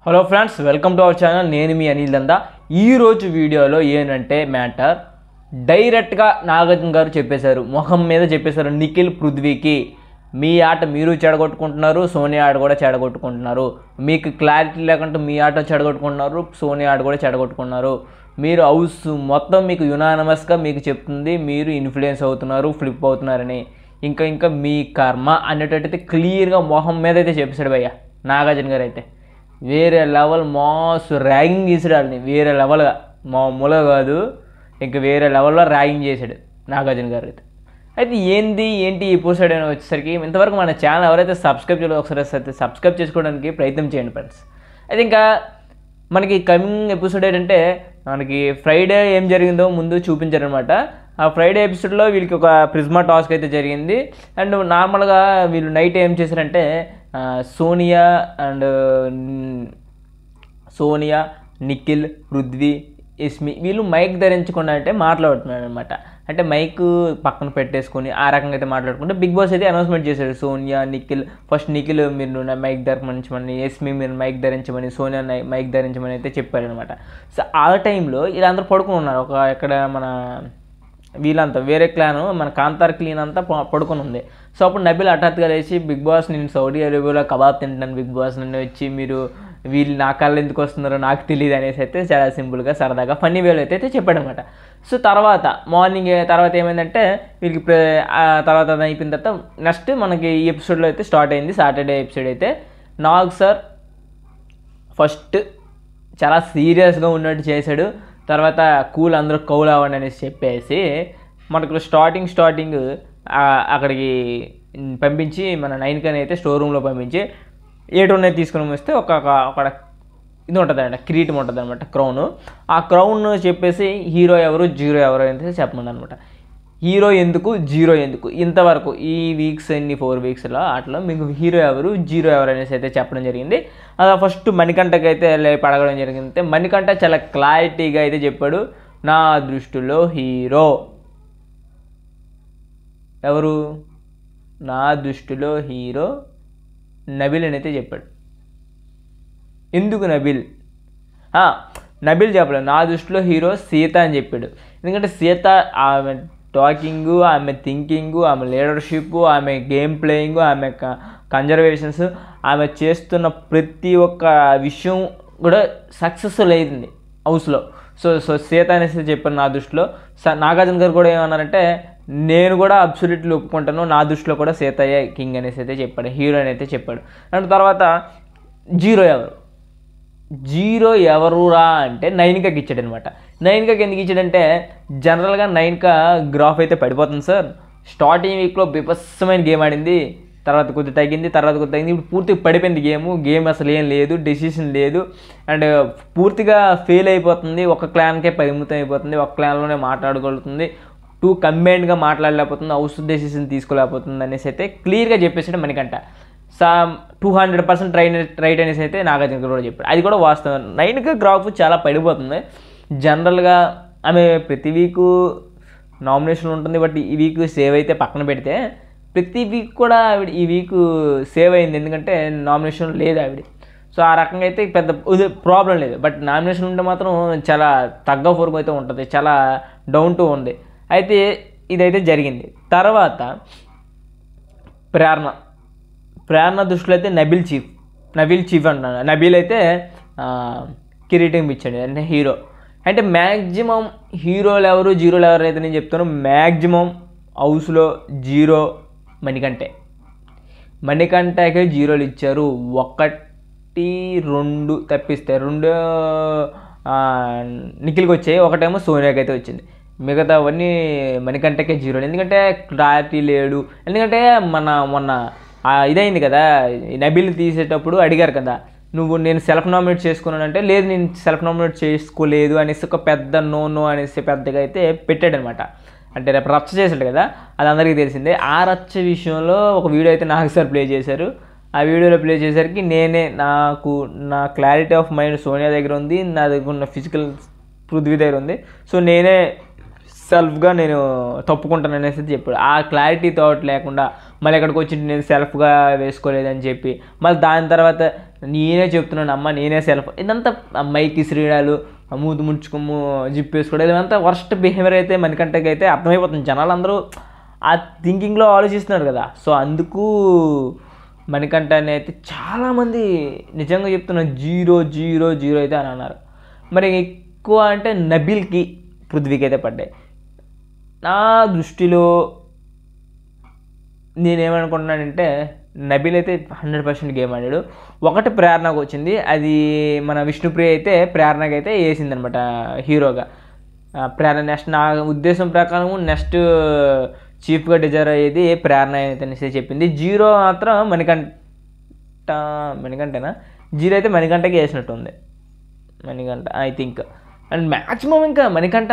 Hello friends, welcome to our channel. నేను మీ అనిల్ దందా. ఈరోజు వీడియోలో ఏంటంటే మ్యాటర్ డైరెక్ట్గా నాగార్జున గారు చెప్పేశారు, ముఖం మీద చెప్పేశారు. నిఖిల్ పృథ్వీకి మీ ఆట మీరు చెడగొట్టుకుంటున్నారు, సోనియా ఆట కూడా చెడగొట్టుకుంటున్నారు. మీకు క్లారిటీ లేకుండా మీ ఆట చెడగొట్టుకుంటున్నారు, సోనియా ఆట కూడా చెడగొట్టుకున్నారు. మీరు హౌస్ మొత్తం మీకు యునానిమస్గా మీకు చెప్తుంది, మీరు ఇన్ఫ్లుయెన్స్ అవుతున్నారు, ఫ్లిప్ అవుతున్నారని. ఇంకా మీ కర్మ అనేటట్టయితే క్లియర్గా మొహం మీద అయితే చెప్పేశాడు భయ్య నాగార్జున గారు. అయితే వేరే లెవెల్ మాస్ ర్యాగింగ్ చేసాడు వాళ్ళని, వేరే లెవెల్గా, మామూలుగా కాదు, ఇంకా వేరే లెవెల్లో ర్యాగింగ్ చేశాడు నాగార్జున గారు. అయితే ఏంటి ఎపిసోడ్ అని వచ్చేసరికి ఇంతవరకు మన ఛానల్ ఎవరైతే సబ్స్క్రైబ్ చేయలేదో ఒకసారి అయితే సబ్స్క్రైబ్ చేసుకోవడానికి ప్రయత్నం చేయండి ఫ్రెండ్స్. అయితే ఇంకా మనకి కమింగ్ ఎపిసోడ్ ఏంటంటే మనకి ఫ్రైడే ఏం జరిగిందో ముందు చూపించారనమాట. ఆ ఫ్రైడే ఎపిసోడ్లో వీళ్ళకి ఒక ప్రిజ్మా టాస్క్ అయితే జరిగింది. అండ్ నార్మల్గా వీళ్ళు నైట్ ఏం చేశారంటే సోనియా, నిఖిల్, పృథ్వీ, యస్మి వీళ్ళు మైక్ ధరించకుండా అంటే మాట్లాడుతున్నారు అనమాట. అంటే మైక్ పక్కన పెట్టేసుకొని ఆ రకంగా అయితే మాట్లాడుకుంటే బిగ్ బాస్ అయితే అనౌన్స్మెంట్ చేశారు. సోనియా, నిఖిల్, ఫస్ట్ నిఖిల్ మీరు మైక్ ధరించమని, యస్మి మీరు మైక్ ధరించమని, సోనియా మైక్ ధరించమని అయితే చెప్పారనమాట. సో ఆ టైంలో వీళ్ళందరూ పడుకుని ఉన్నారు. ఇక్కడ మన వీళ్ళంతా వేరే క్లాను మన కాంతార్ క్లీన్ అంతా పడుకొని ఉంది. సో అప్పుడు నబిల్ హఠాత్తుగా లేచి, బిగ్ బాస్ నేను సౌదీ అరేబియాలో కబాబ్ తింటాను, బిగ్ బాస్ నన్ను వచ్చి మీరు వీళ్ళు నా కళ్ళు ఎందుకు వస్తున్నారో నాకు తెలియదు అనేసి అయితే చాలా సింపుల్గా సరదాగా ఫన్నీ వేలో అయితే చెప్పాడనమాట. సో తర్వాత మార్నింగ్ తర్వాత ఏమైందంటే వీళ్ళకి తర్వాత అయిపోయిన తర్వాత నెక్స్ట్ మనకి ఈ ఎపిసోడ్లో అయితే స్టార్ట్ అయింది. సాటర్డే ఎపిసోడ్ అయితే నాగ్ సార్ ఫస్ట్ చాలా సీరియస్గా ఉన్నట్టు చేశాడు. తర్వాత కూల్ అందరూ కౌల్ అవ్వండి అనేసి చెప్పేసి మనకు స్టార్టింగ్ అక్కడికి పంపించి మన 9 అయితే స్టోర్ రూమ్లో పంపించి 8 తీసుకుని వస్తే ఒక ఇది ఉంటుంది అనమాట, కిరీటం ఉంటుంది అనమాట, క్రౌన్. ఆ క్రౌన్ చెప్పేసి హీరో ఎవరు, జీరో ఎవరు అనేది చెప్పమని అనమాట. హీరో ఎందుకు, జీరో ఎందుకు, ఇంతవరకు ఈ వీక్స్ 4 వీక్స్లో అట్లా మీకు హీరో ఎవరు, జీరో ఎవరు అనేసి అయితే చెప్పడం జరిగింది. అలా ఫస్ట్ మణికంఠకి అయితే పడగడం జరిగింది. మణికంఠ చాలా క్లారిటీగా అయితే చెప్పాడు, నా దృష్టిలో హీరో ఎవరు, నా దృష్టిలో హీరో నబిల్ అని అయితే చెప్పాడు. ఎందుకు నబిల్ చెప్పలేదు, నా దృష్టిలో హీరో సీత అని చెప్పాడు. ఎందుకంటే సీత ఆమె టాకింగ్, ఆమె థింకింగ్, ఆమె లీడర్షిప్, ఆమె గేమ్ ప్లేయింగ్, ఆమె కన్జర్వేషన్స్, ఆమె చేస్తున్న ప్రతి ఒక్క విషయం కూడా సక్సెస్ఫుల్ అయింది హౌస్లో. సో సీత అనేసి చెప్పాను నా దృష్టిలో. నాగార్జున గారు కూడా ఏమన్నారంటే నేను కూడా అబ్సల్యూట్లీ ఒప్పుకుంటాను, నా దృష్టిలో కూడా సీతయ్య కింగ్ అనేసి అయితే చెప్పాడు, హీరో అని అయితే చెప్పాడు. అండ్ తర్వాత జీరో ఎవరురా అంటే 9కి ఇచ్చాడు అనమాట. 9కి ఎందుకు ఇచ్చాడంటే జనరల్గా 9 గ్రాఫ్ అయితే పడిపోతుంది సార్. స్టార్టింగ్ వీక్లో బీభత్సమైన గేమ్ ఆడింది, తర్వాత కొద్దిగా తగ్గింది, ఇప్పుడు పూర్తిగా పడిపోయింది గేమ్ అసలు ఏం లేదు, డెసిషన్ లేదు, అండ్ పూర్తిగా ఫెయిల్ అయిపోతుంది. ఒక క్లాన్కే పరిమితం అయిపోతుంది, ఒక క్లాన్లోనే మాట్లాడగలుగుతుంది, 2 కంబైన్డ్గా మాట్లాడలేకపోతుంది, హౌస్ డెసిషన్ తీసుకోలేకపోతుంది అనేసి అయితే క్లియర్గా చెప్పేసాడు మణికంఠ. 200% రైట్ అనేసి అయితే నాగార్జున గారు కూడా చెప్పాడు. అది కూడా వాస్తవం. 9కి గ్రాఫ్ చాలా పడిపోతుంది. జనరల్గా ఆమె ప్రతి వీకు నామినేషన్ ఉంటుంది, బట్ ఈ వీక్ సేవ్ అయితే పక్కన పెడితే ప్రతి వీక్ కూడా ఆవిడ ఈ వీక్ సేవ్ అయింది, ఎందుకంటే నామినేషన్ లేదు ఆవిడ. సో ఆ రకంగా అయితే పెద్ద ప్రాబ్లం లేదు. బట్ నామినేషన్ ఉంటే మాత్రం చాలా తగ్గ ఫోర్కు అయితే ఉంటుంది, చాలా డౌన్ టు ఉంది. అయితే ఇదైతే జరిగింది. తర్వాత ప్రేరణ దృష్టిలో అయితే నబిల్ చీఫ్ అంటున్నాను. నబిల్ అయితే కిరీటం ఇచ్చాడు, అంటే హీరో. అంటే మ్యాక్సిమం హీరోలు ఎవరు, జీరోలు ఎవరు అయితే నేను చెప్తాను. మ్యాక్సిమం హౌస్లో జీరో మణికంఠకే జీరోలు ఇచ్చారు. 1, 2 తప్పిస్తే 2 నిఖిల్కి వచ్చాయి, ఒకటేమో సోనియాకి అయితే వచ్చింది. మిగతావన్నీ మణికంఠకే జీరోలు. ఎందుకంటే క్లారిటీ లేడు. ఎందుకంటే మొన్న ఇదైంది కదా, నబిల్ తీసేటప్పుడు అడిగారు కదా, నేను సెల్ఫ్ నామినేట్ చేసుకున్నానంటే లేదు నేను సెల్ఫ్ నామినేట్ చేసుకోలేదు అనేసి ఒక పెద్ద నో అనేసి పెద్దగా అయితే పెట్టాడనమాట. అంటే రేపు రచ్చ చేశాడు కదా, అది అందరికీ తెలిసిందే. ఆ రచ్చ విషయంలో ఒక వీడియో అయితే నాకు సార్ ప్లే చేశారు. ఆ వీడియోలో ప్లే చేసరికి నా క్లారిటీ ఆఫ్ మైండ్ సోనియా దగ్గర ఉంది, నా దగ్గర ఉన్న ఫిజికల్ పృథ్వీ దగ్గర ఉంది. సో నేనే సెల్ఫ్గా నేను తప్పుకుంటాను అనేసి చెప్పాడు. ఆ క్లారిటీ థాట్ లేకుండా మళ్ళీ ఎక్కడికి వచ్చి నేను సెల్ఫ్గా వేసుకోలేదని చెప్పి మళ్ళీ దాని తర్వాత నేనే చెప్తున్నాను అమ్మ, నేనే సెల్ఫ్, ఇదంతా మైకి శ్రీడాలు, మూతి ముడుచుకుము జిప్ వేసుకోవడం, ఇదంతా వర్స్ట్ బిహేవియర్ అయితే మణికంఠకి అయితే అర్థమైపోతుంది. జనాలు అందరూ ఆ థింకింగ్లో ఆలోచిస్తున్నారు కదా. సో అందుకు మణికంఠని అయితే చాలామంది నిజంగా చెప్తున్నారు 0-0-0 అయితే అని అన్నారు. మరి ఎక్కువ అంటే నబిల్కి, పృథ్వీకి అయితే పడ్డాయి. నా దృష్టిలో నేనేమనుకుంటున్నానంటే నబిల్ అయితే 100% గేమ్ ఆడాడు. ఒకటి ప్రేరణకు వచ్చింది, అది మన విష్ణుప్రియ అయితే ప్రేరణకి అయితే వేసిందనమాట హీరోగా. ప్రేరణ నెక్స్ట్ నా ఉద్దేశం ప్రకారం నెక్స్ట్ చీఫ్గా డిజైర్ అయ్యేది ప్రేరణ అయితే చెప్పింది. 0 మాత్రం మణికంఠనా 0 అయితే మణికంఠకి వేసినట్టుంది, Manikanta I think. And maximum ఇంకా మణికంఠ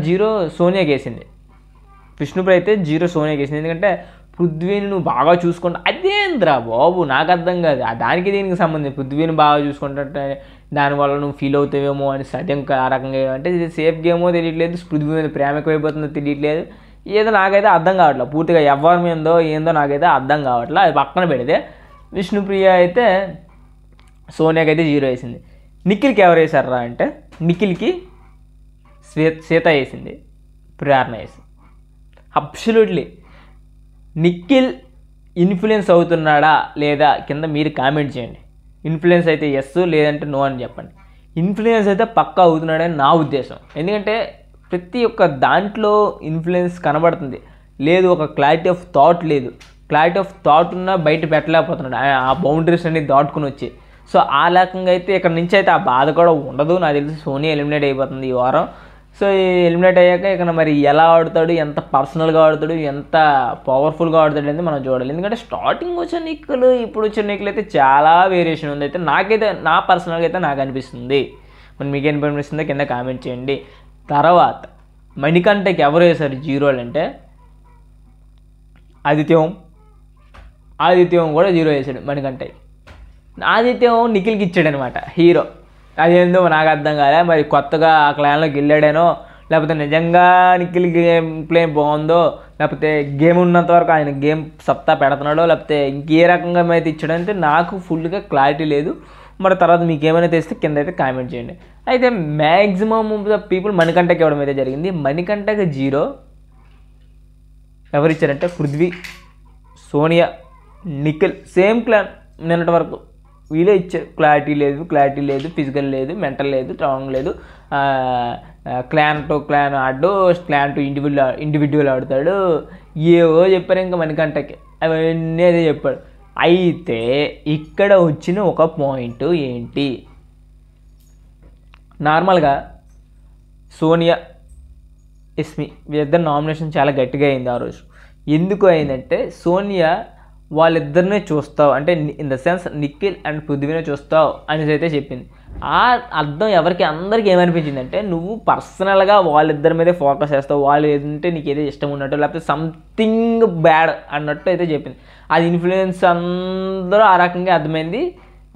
0 సోనియాకి వేసింది. విష్ణుప్రియ అయితే 0 సోనియాకి వేసింది. ఎందుకంటే పృథ్వీని నువ్వు బాగా చూసుకుంటా, అదేంద్రా బాబు నాకు అర్థం కాదు, దానికి దీనికి సంబంధం. పృథ్వీని బాగా చూసుకుంటే దానివల్ల నువ్వు ఫీల్ అవుతావేమో అని సత్యం ఆ రకంగా, అంటే ఇది సేఫ్ గేమో తెలియట్లేదు, పృథ్వీ మీద ప్రేమ ఎక్కువైపోతుందో తెలియట్లేదు, ఏదో నాకైతే అర్థం కావట్లేదు పూర్తిగా. ఎవరి మీదో ఏందో నాకైతే అర్థం కావట్లేదు. అది పక్కన పెడితే విష్ణుప్రియ అయితే సోనియాకి అయితే 0 వేసింది. నిఖిల్కి ఎవరు వేశారా అంటే నిఖిల్కి సీత వేసింది, ప్రేరణ వేసింది. అబ్సల్యూట్లీ నిఖిల్ ఇన్ఫ్లుయెన్స్ అవుతున్నాడా లేదా కింద మీరు కామెంట్ చేయండి. ఇన్ఫ్లుయెన్స్ అయితే ఎస్, లేదంటే నో అని చెప్పండి. ఇన్ఫ్లుయెన్స్ అయితే పక్కా అవుతున్నాడని నా ఉద్దేశం. ఎందుకంటే ప్రతి ఒక్క దాంట్లో ఇన్ఫ్లుయెన్స్ కనబడుతుంది. లేదు, ఒక క్లారిటీ ఆఫ్ థాట్ లేదు. క్లారిటీ ఆఫ్ థాట్ ఉన్నా బయట పెట్టలేకపోతున్నాడు, ఆ బౌండరీస్ అన్ని దాటుకుని వచ్చి. సో ఆ రకంగా అయితే ఇక్కడ నుంచి అయితే ఆ బాధ కూడా ఉండదు. నాకు తెలిసి సోనియా ఎలిమినేట్ అయిపోతుంది ఈ వారం. సో ఈ ఎలిమినేట్ అయ్యాక ఇక మరి ఎలా ఆడుతాడు, ఎంత పర్సనల్గా ఆడుతాడు, ఎంత పవర్ఫుల్గా ఆడుతాడు అనేది మనం చూడాలి. ఎందుకంటే స్టార్టింగ్ వచ్చిన నిక్కులు ఇప్పుడు వచ్చిన నిక్కులు అయితే చాలా వేరియేషన్ ఉంది. అయితే నాకైతే నా పర్సనల్గా అయితే నాకు అనిపిస్తుంది. మరి మీకేం అనిపిస్తుందో కింద కామెంట్ చేయండి. తర్వాత మణికంఠకి ఎవరు వేశారు 0 అంటే ఆదిత్యం కూడా 0 వేసాడు మణికంఠకి. ఆదిత్యం నిఖిల్కి ఇచ్చాడు అనమాట హీరో. అదేందో నాకు అర్థం కాలే, మరి కొత్తగా ఆ క్లాన్లోకి వెళ్ళాడేనో, లేకపోతే నిజంగా నిఖిల్ గేమ్ ప్లే బాగుందో, లేకపోతే గేమ్ ఉన్నంత వరకు ఆయన గేమ్ సత్తా పెడుతున్నాడో, లేకపోతే ఇంకే రకంగా అయితే ఇచ్చాడంటే నాకు ఫుల్గా క్లారిటీ లేదు. మరి తర్వాత మీకు ఏమైనా తెలిస్తే కింద అయితే కామెంట్ చేయండి. అయితే మ్యాక్సిమమ్ ఆఫ్ ద పీపుల్ మణికంఠకి ఇవ్వడం అయితే జరిగింది. మణికంఠకి 0 ఎవరు ఇచ్చారంటే పృథ్వీ, సోనియా, నిఖిల్ సేమ్ క్లాన్ నిన్నటి వరకు వీళ్ళే ఇచ్చారు. క్లారిటీ లేదు, ఫిజికల్ లేదు, మెంటల్ లేదు, స్ట్రాంగ్ లేదు, క్లాన్ టు క్లాన్ ఆడు, క్లాన్ టు ఇండివిజువల్ ఆడుతాడు, ఏవో చెప్పారు ఇంకా మణికంఠకి, అవన్నీ అదే చెప్పాడు. అయితే ఇక్కడ వచ్చిన ఒక పాయింట్ ఏంటి, నార్మల్గా సోనియా, ఎస్మి వీళ్ళిద్దరు నామినేషన్ చాలా గట్టిగా అయింది ఆ రోజు. ఎందుకు అయిందంటే సోనియా వాళ్ళిద్దరినే చూస్తావు అంటే in the sense Nikhil and పృథ్వీనే చూస్తావు అనేసి అయితే చెప్పింది. ఆ అర్థం అందరికీ ఏమనిపించింది అంటే నువ్వు పర్సనల్గా వాళ్ళిద్దరి మీదే ఫోకస్ చేస్తావు, వాళ్ళు ఏదంటే నీకు ఏదో ఇష్టం ఉన్నట్టు లేకపోతే సంథింగ్ బ్యాడ్ అన్నట్టు అయితే చెప్పింది. అది ఇన్ఫ్లుయెన్స్ అందరూ ఆ రకంగా అర్థమైంది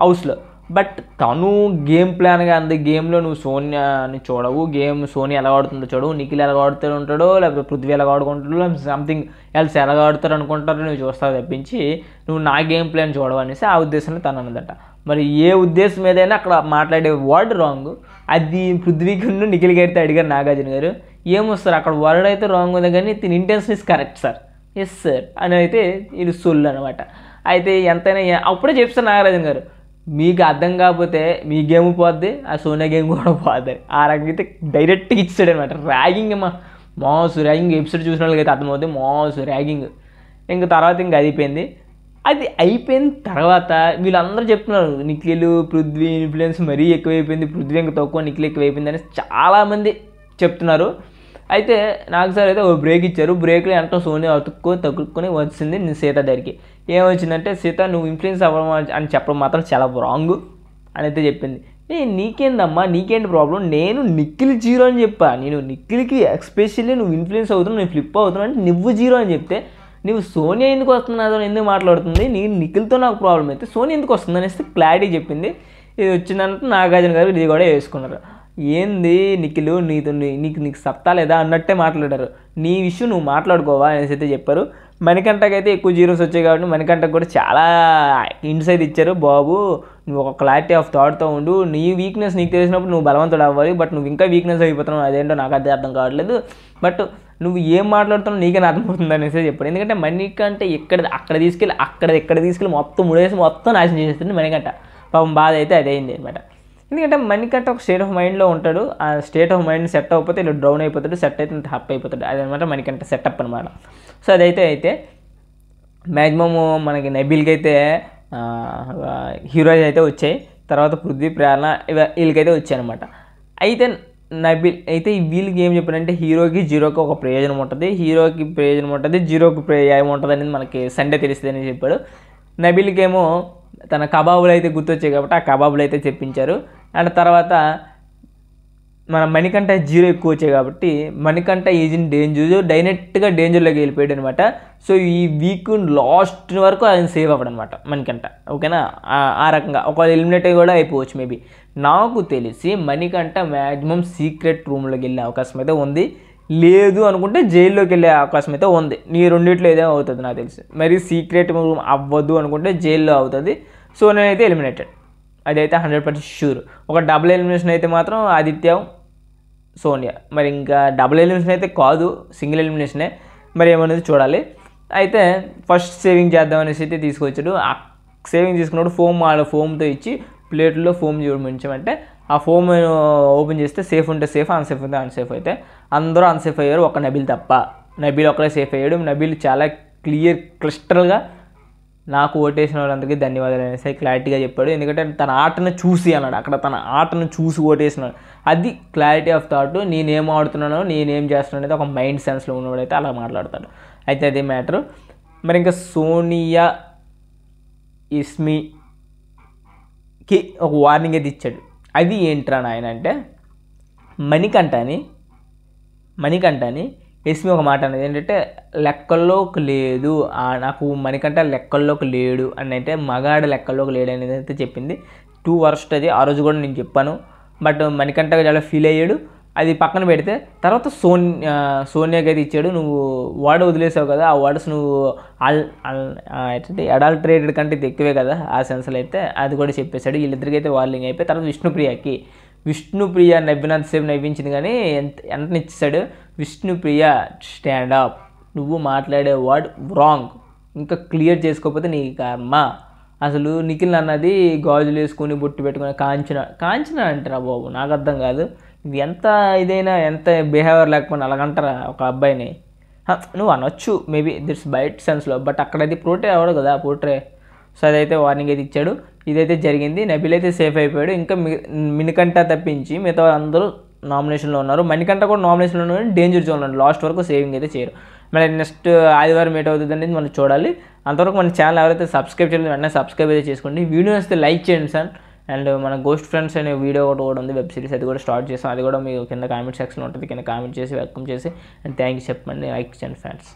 హౌస్లో. బట్ తను గేమ్ ప్లాన్గా అంది, గేమ్లో నువ్వు సోనియాని చూడవు, గేమ్ సోనియా ఎలా ఆడుతుందో చూడవు, నిఖిల్ ఎలా ఆడుతూ ఉంటాడో లేకపోతే పృథ్వీ ఎలా ఆడుకుంటాడో లేకపోతే సంథింగ్ ఎల్స్ ఎలా ఆడుతారు అనుకుంటారో నువ్వు చూస్తావు తప్పించి నువ్వు నా గేమ్ ప్లాన్ చూడవు అనేసి ఆ ఉద్దేశంలో తను అన్నదట. మరి ఏ ఉద్దేశం ఏదైనా అక్కడ మాట్లాడే వర్డ్ రాంగ్. అది పృథ్వీకి నిఖిల్ గారితో అడిగారు నాగార్జున గారు, ఏమొస్తారు అక్కడ వర్డ్ అయితే రాంగ్ ఉంది కానీ దీని intention is correct sir, yes sir అని అయితే ఇది సొల్లు అనమాట. అయితే ఎంతైనా అప్పుడే చెప్తారు నాగార్జున గారు, మీకు అర్థం కాకపోతే మీ గేమ్ పోద్ది, ఆ సోనియా గేమ్ కూడా పోద్ది. ఆ రకంగా అయితే డైరెక్ట్గా ఇచ్చాడు అనమాట. ర్యాగింగ్ మాస్ ర్యాగింగ్ ఎపిసోడ్ చూసిన వాళ్ళకి అయితే అర్థమవుతుంది, మాస్ ర్యాగింగ్. ఇంక తర్వాత ఇంక అయిపోయింది. అది అయిపోయిన తర్వాత వీళ్ళందరూ చెప్తున్నారు నిఖిల్ పృథ్వీ ఇన్ఫ్లుయెన్స్ మరీ ఎక్కువైపోయింది, పృథ్వీ ఇంకా తక్కువ నిఖిల్ ఎక్కువైపోయింది అని చాలామంది చెప్తున్నారు. అయితే నాకు సార్ అయితే ఓ బ్రేక్ ఇచ్చారు. బ్రేక్లో ఎంతో సోనియా తగులుకొని వచ్చింది సీత దగ్గరికి. ఏమొచ్చిందంటే సీత నువ్వు ఇన్ఫ్లుయెన్స్ అవ్వడం అని చెప్పడం మాత్రం చాలా రాంగ్ అని అయితే చెప్పింది. నీకేందమ్మా, నీకేంటి ప్రాబ్లం, నేను నిఖిల్ 0 అని చెప్పా, నేను నిఖిల్కి ఎస్పెషల్లీ నువ్వు ఇన్ఫ్లుయెన్స్ అవుతున్నావు, నేను ఫ్లిప్ అవుతున్నావు అంటే నువ్వు 0 అని చెప్తే నువ్వు సోనియా ఎందుకు వస్తున్నావు ఎందుకు మాట్లాడుతుంది, నేను నిఖిల్తో నాకు ప్రాబ్లం అయితే సోనియా ఎందుకు వస్తుంది అనేసి క్లారిటీ చెప్పింది. ఇది వచ్చిందంటే నాగార్జున గారు ఇది కూడా వేసుకున్నారు. ఏంది నిఖిల్ నీకు సత్తా లేదా అన్నట్టే మాట్లాడారు, నీ విషయం నువ్వు మాట్లాడుకోవా అనేసి అయితే చెప్పారు. మణికంఠకి అయితే ఎక్కువ జీరోస్ వచ్చాయి కాబట్టి మణికంఠకు కూడా చాలా హింట్స్ అయితే ఇచ్చారు. బాబు నువ్వు ఒక క్లారిటీ ఆఫ్ థాట్తో ఉండు, నీ వీక్నెస్ నీకు తెలిసినప్పుడు నువ్వు బలవంతుడు అవ్వాలి, బట్ నువ్వు ఇంకా వీక్నెస్ అయిపోతున్నావు, అదేంటో నాకు అదే అర్థం కావట్లేదు, బట్ నువ్వు ఏం మాట్లాడుతున్నావు నీకే అర్థమవుతుంది అనేసి చెప్పాడు. ఎందుకంటే మణికంఠ అక్కడ తీసుకెళ్ళి మొత్తం ముడేసి మొత్తం నాశనం చేసేస్తుంది మణికంఠ. పాపం బాధ అయితే అదే అయింది అనమాట. ఎందుకంటే మణికంఠ ఒక స్టేట్ ఆఫ్ మైండ్లో ఉంటాడు, ఆ స్టేట్ ఆఫ్ మైండ్ సెట్ అవ్వకపోతే ఇలా డౌన్ అయిపోతాడు, సెట్ అయితే ఇంత హ్యాపీ అయిపోతాడు, అదనమాట మణికంఠ సెటప్ అనమాట. సో అదైతే మ్యాక్సిమమ్ మనకి నబీల్కి అయితే హీరోయిజ్ అయితే వచ్చాయి, తర్వాత పృథ్వీ, ప్రేరణ వీళ్ళకైతే వచ్చాయి అనమాట. అయితే నబీల్ అయితే వీళ్ళకి ఏం చెప్పారంటే హీరోకి జీరోకి ఒక ప్రయోజనం ఉంటుంది, హీరోకి ప్రయోజనం ఉంటుంది, జీరోకి ఏముంటుంది అనేది మనకి సండే తెలుస్తుంది అని చెప్పాడు. నబీల్కి ఏమో తన కబాబులు అయితే గుర్తొచ్చాయి కాబట్టి ఆ కబాబులు అయితే చెప్పించారు. అండ్ తర్వాత మన మణికంఠ జీరో ఎక్కువ వచ్చాయి కాబట్టి మణికంఠ ఈజ్ ఇన్ డేంజర్, డైరెక్ట్గా డేంజర్లోకి వెళ్ళిపోయాడు అనమాట. సో ఈ వీక్ లాస్ట్ వరకు ఆయన సేవ్ అవ్వడం అనమాట మణికంఠ. ఓకేనా, ఆ రకంగా ఒక ఎలిమినేట్ కూడా అయిపోవచ్చు మేబీ. నాకు తెలిసి మణికంఠ మ్యాక్సిమం సీక్రెట్ రూమ్లోకి వెళ్ళే అవకాశం అయితే ఉంది, లేదు అనుకుంటే జైల్లోకి వెళ్ళే అవకాశం అయితే ఉంది. నీ రెండిట్లో ఏదో అవుతుంది నాకు తెలిసి. మరి సీక్రెట్ రూమ్ అవ్వద్దు అనుకుంటే జైల్లో అవుతుంది. సో నేనైతే ఎలిమినేటెడ్, అదైతే 100% షూర్. ఒక డబుల్ ఎలిమినేషన్ అయితే మాత్రం ఆదిత్య, సోనియా. మరి ఇంకా డబుల్ ఎలిమినేషన్ అయితే కాదు, సింగిల్ ఎలిమినేషనే. మరి ఏమనేది చూడాలి. అయితే ఫస్ట్ సేవింగ్ చేద్దాం అనేసి అయితే తీసుకొచ్చాడు. ఆ సేవింగ్ తీసుకున్నప్పుడు ఫోమ్తో ఇచ్చి ప్లేట్లో ఫోమ్ చూపించమంటే ఆ ఫోమ్ ఓపెన్ చేస్తే సేఫ్ ఉంటే సేఫ్, అన్సేఫ్ ఉంటే అన్సేఫ్. అయితే అందరూ అన్సేఫ్ అయ్యారు, ఒక నబీల్ తప్ప. నబీల్ ఒక్కడే సేఫ్ అయ్యాడు. నబీల్ చాలా క్లిస్టల్గా నాకు ఓటేసిన వాళ్ళందరికీ ధన్యవాదాలు అనేసి క్లారిటీగా చెప్పాడు. ఎందుకంటే తన ఆటను చూసి అన్నాడు, అక్కడ తన ఆటను చూసి ఓటేసినాడు. అది క్లారిటీ ఆఫ్ థాట్. నేనేం ఆడుతున్నానో నేనేం చేస్తున్నాను అనేది ఒక మైండ్ సెన్స్లో ఉన్నవాడైతే అలా మాట్లాడతాడు. అయితే అదే మ్యాటరు. మరి ఇంకా సోనియా, ఇస్మికి ఒక వార్నింగ్ అయితే ఇచ్చాడు. అది ఏంట్రా నాయన అంటే మణికంఠని ఎస్మి ఒక మాట అనేది ఏంటంటే లెక్కల్లోకి లేదు, నాకు మణికంఠ లెక్కల్లోకి లేడు అని అయితే మగాడు లెక్కల్లోకి లేడు అనేది అయితే చెప్పింది. 2 వర్స్ట్ అది. ఆ రోజు కూడా నేను చెప్పాను, బట్ మణికంఠ చాలా ఫీల్ అయ్యాడు. అది పక్కన పెడితే తర్వాత సోనియాకి అయితే ఇచ్చాడు. నువ్వు వర్డ్ వదిలేసావు కదా, ఆ వర్డ్స్ నువ్వు అడల్టరేటెడ్ కంటే ఇది ఎక్కువే కదా ఆ సెన్స్లో అయితే అది కూడా చెప్పేశాడు. వీళ్ళిద్దరికీ అయితే వార్నింగ్ అయిపోయి తర్వాత విష్ణుప్రియ నవ్వినంతసేపు నవ్వించింది కానీ ఎంత ఇచ్చేసాడు. విష్ణుప్రియ స్టాండ్ అప్, నువ్వు మాట్లాడే వర్డ్ రాంగ్, ఇంకా క్లియర్ చేసుకోకపోతే నీ కర్మ. అసలు నిఖిల్ అన్నది గాజులు వేసుకొని బొట్టు పెట్టుకొని కాంచన అంటారా బాబు, నాకు అర్థం కాదు. ఇది ఎంత ఇదైనా ఎంత బిహేవియర్ లేకపోయినా అలాగంటారా ఒక అబ్బాయిని? నువ్వు అనొచ్చు మేబీ దిట్స్ బైట్ సెన్స్లో, బట్ అక్కడ అది పోర్ట్రే అవ్వడు కదా పోర్ట్రే. సో అదైతే వార్నింగ్ అయితే ఇచ్చాడు. ఇదైతే జరిగింది. నబీల్ అయితే సేఫ్ అయిపోయాడు. ఇంకా మణికంఠ తప్పించి మిగతా అందరూ నామినేషన్లో ఉన్నారు. మణికంఠ కూడా నామినేషన్లో ఉన్నారు, డేంజర్ జోన్లో ఉన్నారు. లాస్ట్ వరకు సేవింగ్ అయితే చేయరు. మరి నెక్స్ట్ ఆదివారం మీట్ అవుతుంది అనేది మనం చూడాలి. అంతవరకు మన ఛానల్ ఎవరైతే సబ్స్క్రైబ్ చేయలేదు వెంటనే సబ్స్క్రైబ్ అయితే చేసుకోండి. వీడియో వస్తే లైక్ చేయండి సార్. అండ్ మన గోస్ట్ ఫ్రెండ్స్ అనే వీడియో ఒకటి కూడా ఉంది, వెబ్ సిరీస్, అది కూడా స్టార్ట్ చేస్తాం. అది కూడా మీకు కింద కామెంట్ సెక్షన్లో ఉంటుంది, కింద కామెంట్ చేసి వెల్కమ్ చేసి అండ్ థ్యాంక్ యూ చెప్పండి. లైక్ చేయండి ఫ్రెండ్స్.